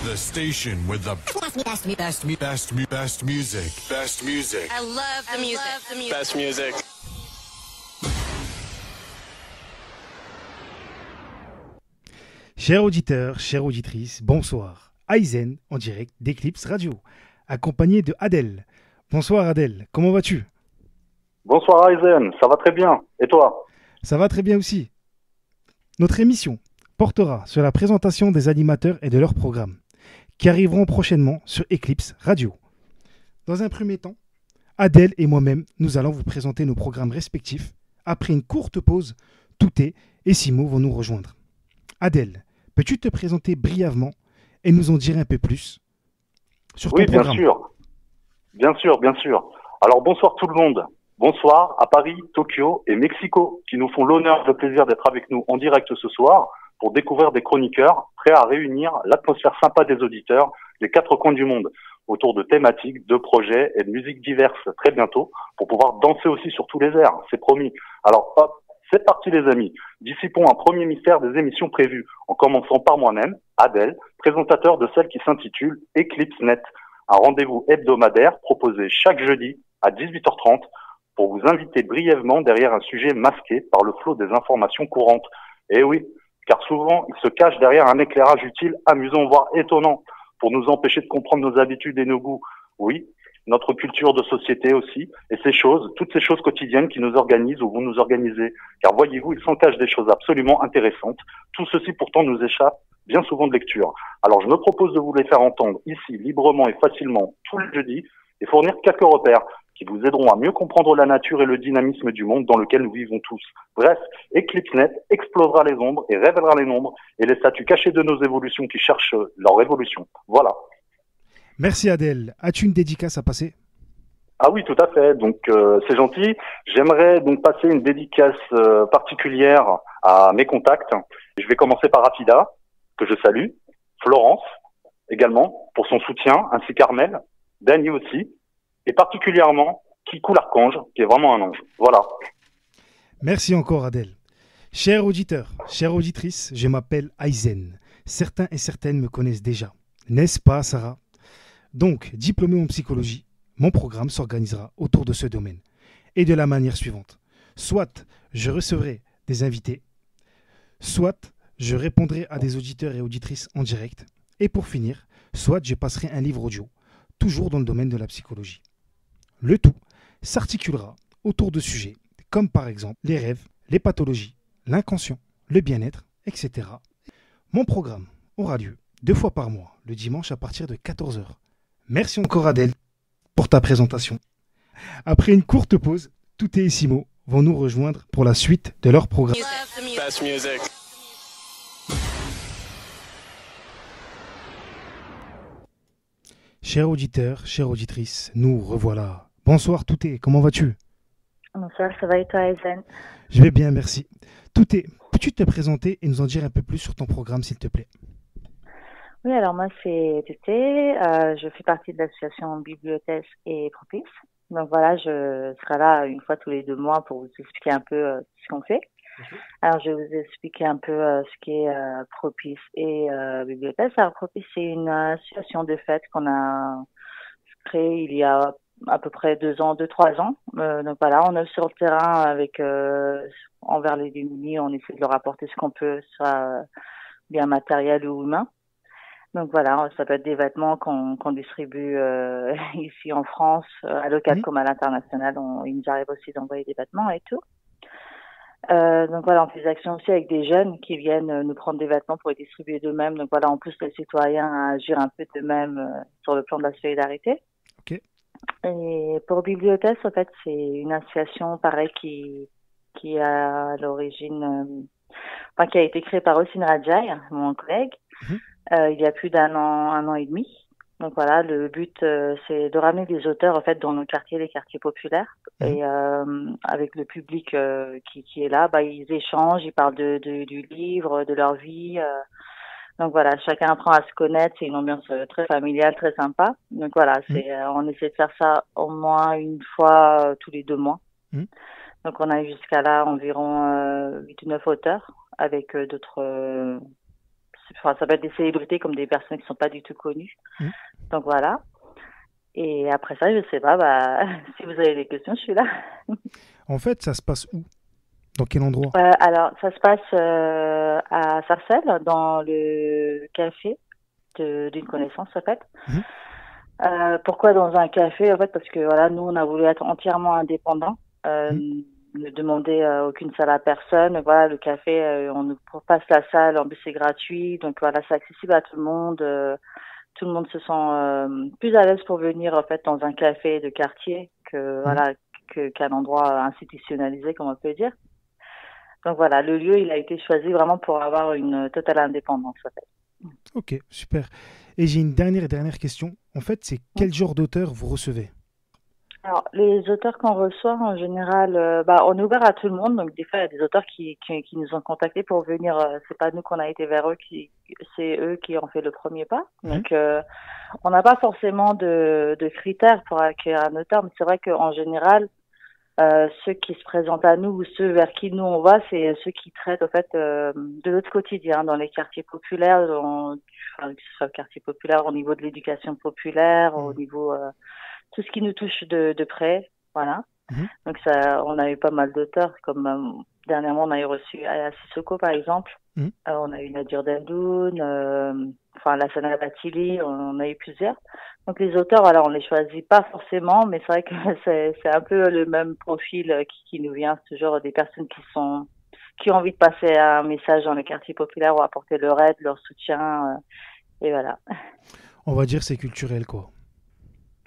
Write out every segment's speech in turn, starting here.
The station with the best music. Best music. I love the music. Best music. Chers auditeurs, chères auditrices, bonsoir. Aizen en direct d'Eclipse Radio, accompagné de Adèle. Bonsoir Adèle, comment vas-tu? Bonsoir Aizen, ça va très bien. Et toi? Ça va très bien aussi. Notre émission portera sur la présentation des animateurs et de leurs programmes, qui arriveront prochainement sur Eclipse Radio. Dans un premier temps, Adèle et moi-même, nous allons vous présenter nos programmes respectifs. Après une courte pause, Touté et Simo vont nous rejoindre. Adèle, peux-tu te présenter brièvement et nous en dire un peu plus sur ton programme? Oui, bien sûr. Bien sûr. Alors bonsoir tout le monde. Bonsoir à Paris, Tokyo et Mexico qui nous font l'honneur et le plaisir d'être avec nous en direct ce soir pour découvrir des chroniqueurs prêts à réunir l'atmosphère sympa des auditeurs des quatre coins du monde autour de thématiques, de projets et de musiques diverses très bientôt pour pouvoir danser aussi sur tous les airs, c'est promis. Alors hop, c'est parti les amis. Dissipons un premier mystère des émissions prévues en commençant par moi-même, Adèle, présentateur de celle qui s'intitule Eclipse Net, un rendez-vous hebdomadaire proposé chaque jeudi à 18h30 pour vous inviter brièvement derrière un sujet masqué par le flot des informations courantes. Et oui, car souvent, il se cache derrière un éclairage utile, amusant, voire étonnant, pour nous empêcher de comprendre nos habitudes et nos goûts. Oui, notre culture de société aussi, et ces choses, toutes ces choses quotidiennes qui nous organisent ou vont nous organiser. Car voyez-vous, il s'en cache des choses absolument intéressantes. Tout ceci pourtant nous échappe bien souvent de lecture. Alors je me propose de vous les faire entendre ici, librement et facilement, tous les jeudis, et fournir quelques repères qui vous aideront à mieux comprendre la nature et le dynamisme du monde dans lequel nous vivons tous. Bref, EclipseNet explosera les ombres et révélera les nombres et les statuts cachés de nos évolutions qui cherchent leur évolution. Voilà. Merci Adèle. As-tu une dédicace à passer? Ah oui, tout à fait. Donc c'est gentil. J'aimerais donc passer une dédicace particulière à mes contacts. Je vais commencer par Rafida, que je salue, Florence également pour son soutien, ainsi qu'Armel, Dany aussi, et particulièrement Kikou l'Archange, qui est vraiment un ange. Voilà. Merci encore Adèle. Chers auditeurs, chères auditrices, je m'appelle Aizen. Certains et certaines me connaissent déjà. N'est-ce pas Sarah? Donc, diplômé en psychologie, mon programme s'organisera autour de ce domaine. Et de la manière suivante. Soit je recevrai des invités, soit je répondrai à des auditeurs et auditrices en direct. Et pour finir, soit je passerai un livre audio, toujours dans le domaine de la psychologie. Le tout s'articulera autour de sujets comme par exemple les rêves, les pathologies, l'inconscient, le bien-être, etc. Mon programme aura lieu 2 fois par mois, le dimanche à partir de 14h. Merci encore Adèle pour ta présentation. Après une courte pause, Touté et Simo vont nous rejoindre pour la suite de leur programme. Best music. Chers auditeurs, chères auditrices, nous revoilà. Bonsoir Touté, comment vas-tu? Bonsoir, ça va et toi, Aizen? Je vais bien, merci. Touté, peux-tu te présenter et nous en dire un peu plus sur ton programme, s'il te plaît? Oui, alors moi, c'est Tété. Je fais partie de l'association Bibliothèque et Propice. Donc voilà, je serai là une fois tous les 2 mois pour vous expliquer un peu ce qu'on fait. Alors, je vais vous expliquer un peu ce qu'est Propice et Bibliothèque. Alors, Propice, c'est une association de fête qu'on a créée il y a à peu près 2-3 ans. Donc voilà, on est sur le terrain avec envers les démunis, on essaie de leur apporter ce qu'on peut, soit bien matériel ou humain. Donc voilà, ça peut être des vêtements qu'on distribue ici en France, à local comme à l'international. Il nous arrive aussi d'envoyer des vêtements et tout. Donc voilà, on fait des actions aussi avec des jeunes qui viennent nous prendre des vêtements pour les distribuer d'eux-mêmes. Donc voilà, on pousse les citoyens à agir un peu d'eux-mêmes sur le plan de la solidarité. Ok. Et pour Bibliothèque, en fait, c'est une association pareil qui a à l'origine, qui a été créée par Ossine Rajai, mon collègue, il y a plus d'un an et demi. Donc voilà, le but c'est de ramener des auteurs en fait dans nos quartiers, les quartiers populaires, et avec le public qui est là, ils échangent, ils parlent du livre, de leur vie. Donc voilà, chacun apprend à se connaître, c'est une ambiance très familiale, très sympa. Donc voilà, on essaie de faire ça au moins une fois tous les 2 mois. Donc on a jusqu'à là environ 8 ou 9 auteurs avec d'autres enfin, ça peut être des célébrités comme des personnes qui sont pas du tout connues. Mmh. Donc voilà. Et après ça, je sais pas, si vous avez des questions, je suis là. En fait, ça se passe où? Dans quel endroit? Alors, ça se passe à Sarcelles, dans le café d'une connaissance, en fait. Mmh. Pourquoi dans un café? En fait, parce que voilà, nous, on a voulu être entièrement indépendants, ne demander aucune salle à personne. Voilà, le café, on nous passe la salle, en plus c'est gratuit, donc voilà, c'est accessible à tout le monde. Tout le monde se sent plus à l'aise pour venir en fait dans un café de quartier qu'un endroit institutionnalisé, comme on peut dire. Donc voilà, le lieu, il a été choisi vraiment pour avoir une totale indépendance, en fait. Ok, super. Et j'ai une dernière question. En fait, c'est quel genre d'auteur vous recevez? Alors, les auteurs qu'on reçoit, en général, on est ouvert à tout le monde. Donc, des fois, il y a des auteurs qui nous ont contactés pour venir. C'est pas nous qu'on a été vers eux, c'est eux qui ont fait le premier pas. Donc, on n'a pas forcément de critères pour accueillir un auteur, mais c'est vrai qu'en général, ceux qui se présentent à nous ou ceux vers qui nous on va, c'est ceux qui traitent en fait de notre quotidien dans les quartiers populaires, que ce soit le quartier populaire au niveau de l'éducation populaire, au niveau tout ce qui nous touche de près, voilà. Donc ça, on a eu pas mal d'auteurs, comme dernièrement on a eu reçu Aya Sissoko par exemple, on a eu Nadir Dendoun, Lassana Batili, on a eu plusieurs. Donc les auteurs, voilà, on les choisit pas forcément, mais c'est vrai que c'est un peu le même profil qui nous vient, c'est toujours des personnes qui ont envie de passer un message dans les quartiers populaires ou apporter leur aide, leur soutien, et voilà. On va dire c'est culturel, quoi.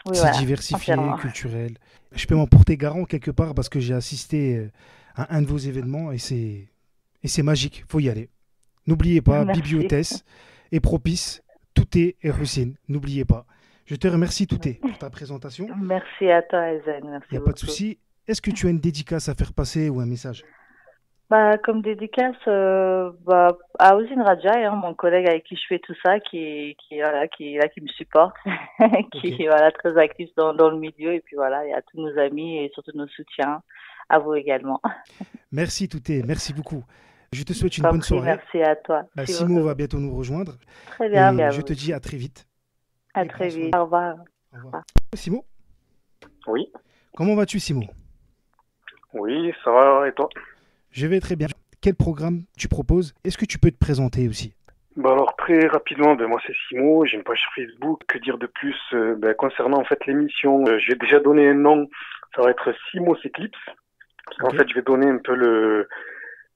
Oui, c'est voilà, diversifié, entièrement. culturel. Je peux m'en porter garant quelque part parce que j'ai assisté à un de vos événements et c'est magique, faut y aller. N'oubliez pas, Merci. Bibliothèse et Propice, Touté et Russine, n'oubliez pas. Je te remercie Touté pour ta présentation. Merci à toi, Ezen. Merci Il n'y a beaucoup. pas de souci. Est-ce que tu as une dédicace à faire passer ou un message? Comme dédicace, à Ousine Radjaï, mon collègue avec qui je fais tout ça, qui me supporte, qui est voilà, très actif dans le milieu, et puis voilà, et à tous nos amis et surtout nos soutiens, à vous également. Merci Touté, merci beaucoup. Je te souhaite une bonne soirée. Merci à toi. Simon va bientôt nous rejoindre. Très bien. Et je te dis à très vite. À très vite. Au revoir. Au revoir. Simon? Oui. Comment vas-tu, Simon? Oui, ça va, et toi? Je vais très bien. Quel programme tu proposes? Est-ce que tu peux te présenter aussi? Alors très rapidement, moi c'est Simo, j'ai une page sur Facebook. Que dire de plus concernant en fait l'émission? J'ai déjà donné un nom, ça va être Simo s'éclipse. En fait, je vais donner un peu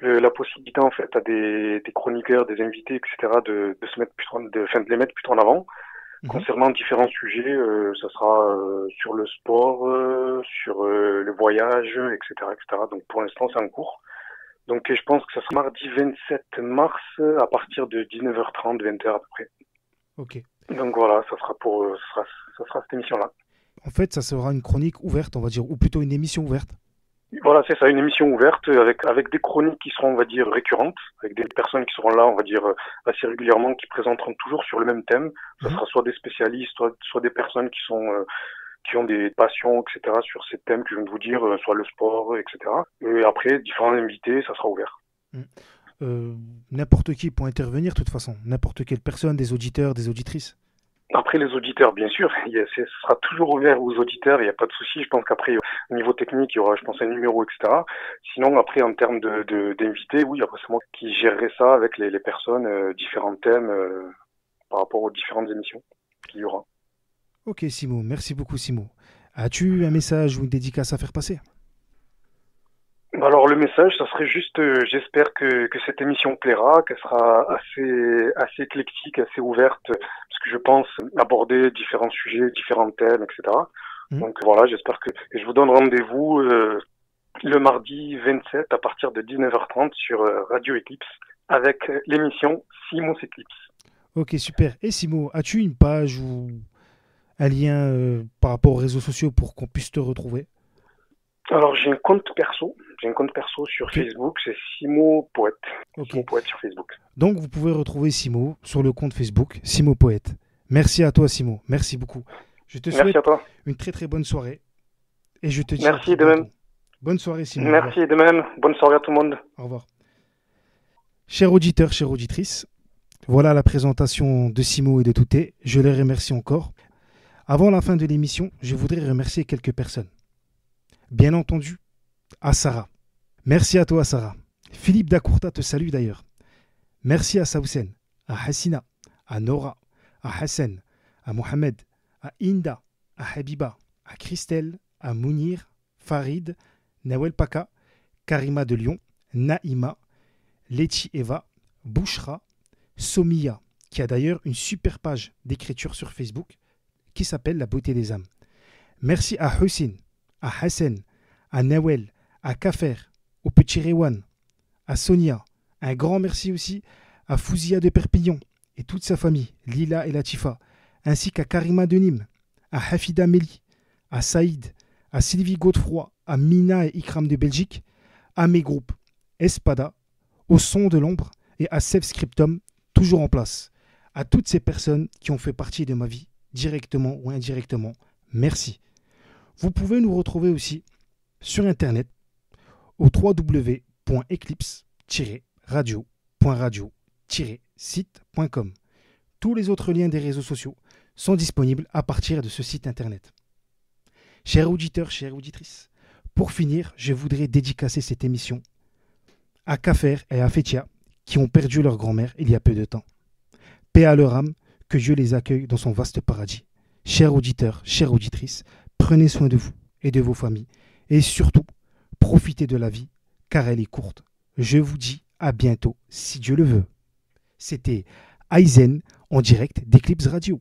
la possibilité en fait à des chroniqueurs, des invités, etc. de se mettre de les mettre plutôt en avant. Concernant différents sujets, ça sera sur le sport, sur le voyage, etc., etc. Donc pour l'instant c'est en cours. Donc je pense que ça sera mardi 27 mars à partir de 19h30, 20h à peu près. Ok. Donc voilà, ça sera cette émission-là. En fait, ça sera une chronique ouverte, on va dire, ou plutôt une émission ouverte. Voilà, c'est ça, une émission ouverte avec des chroniques qui seront, on va dire, récurrentes, avec des personnes qui seront là, on va dire, assez régulièrement, qui présenteront toujours sur le même thème. Ça sera soit des spécialistes, soit des personnes qui ont des passions, etc., sur ces thèmes que je viens de vous dire, soit le sport, etc. Et après, différents invités, ça sera ouvert. N'importe qui peut intervenir, de toute façon. N'importe quelle personne, des auditeurs, des auditrices. Après, les auditeurs, bien sûr, ce sera toujours ouvert aux auditeurs, il n'y a pas de souci. Je pense qu'après, au niveau technique, il y aura, je pense, un numéro, etc. Sinon, après, en termes d'invités, oui, après, c'est moi qui gérerai ça avec les personnes, différents thèmes par rapport aux différentes émissions qu'il y aura. Ok, Simo, merci beaucoup, Simo. As-tu un message ou une dédicace à faire passer? Alors le message, ça serait juste, j'espère que cette émission plaira, qu'elle sera assez éclectique, assez ouverte, parce que je pense aborder différents sujets, différents thèmes, etc. Donc voilà, j'espère et je vous donne rendez-vous le mardi 27 à partir de 19h30 sur Radio Eclipse avec l'émission Simo s'éclipse. Ok, super. Et Simo, as-tu une page ou un lien par rapport aux réseaux sociaux pour qu'on puisse te retrouver? Alors j'ai un compte perso sur Facebook, c'est Simo Poète. Simo Poète sur Facebook. Donc vous pouvez retrouver Simo sur le compte Facebook, Simo Poète. Merci à toi Simo, merci beaucoup. Je te souhaite une très très bonne soirée. Et je te dis merci de même. Bonne soirée Simo. Merci de même, bonne soirée à tout le monde. Au revoir. Chers auditeurs, chères auditrices, Voilà la présentation de Simo et de Touté. Je les remercie encore. Avant la fin de l'émission, je voudrais remercier quelques personnes. Bien entendu, à Sarah. Merci à toi, Sarah. Philippe Dacourta te salue d'ailleurs. Merci à Saoussen, à Hassina, à Nora, à Hassan, à Mohamed, à Inda, à Habiba, à Christelle, à Mounir, Farid, Nawel Paka, Karima de Lyon, Naïma, Leti Eva, Bouchra, Somia, qui a d'ailleurs une super page d'écriture sur Facebook qui s'appelle La Beauté des âmes. Merci à Hussein, à Hassan, à Nawel, à Kafer, au petit Rewan, à Sonia. Un grand merci aussi à Fouzia de Perpignan et toute sa famille, Lila et Latifa, ainsi qu'à Karima de Nîmes, à Hafida Meli, à Saïd, à Sylvie Godefroy, à Mina et Ikram de Belgique, à mes groupes Espada, au Son de l'Ombre et à Sef Scriptum, toujours en place. À toutes ces personnes qui ont fait partie de ma vie, directement ou indirectement, merci. Vous pouvez nous retrouver aussi sur Internet au www.eclipse-radio.site.com. Tous les autres liens des réseaux sociaux sont disponibles à partir de ce site Internet. Chers auditeurs, chères auditrices, pour finir, je voudrais dédicacer cette émission à Kafer et à Fetia qui ont perdu leur grand-mère il y a peu de temps. Paix à leur âme, que Dieu les accueille dans son vaste paradis. Chers auditeurs, chères auditrices, prenez soin de vous et de vos familles et surtout, profitez de la vie car elle est courte. Je vous dis à bientôt si Dieu le veut. C'était Aizen en direct d'Eclipse Radio.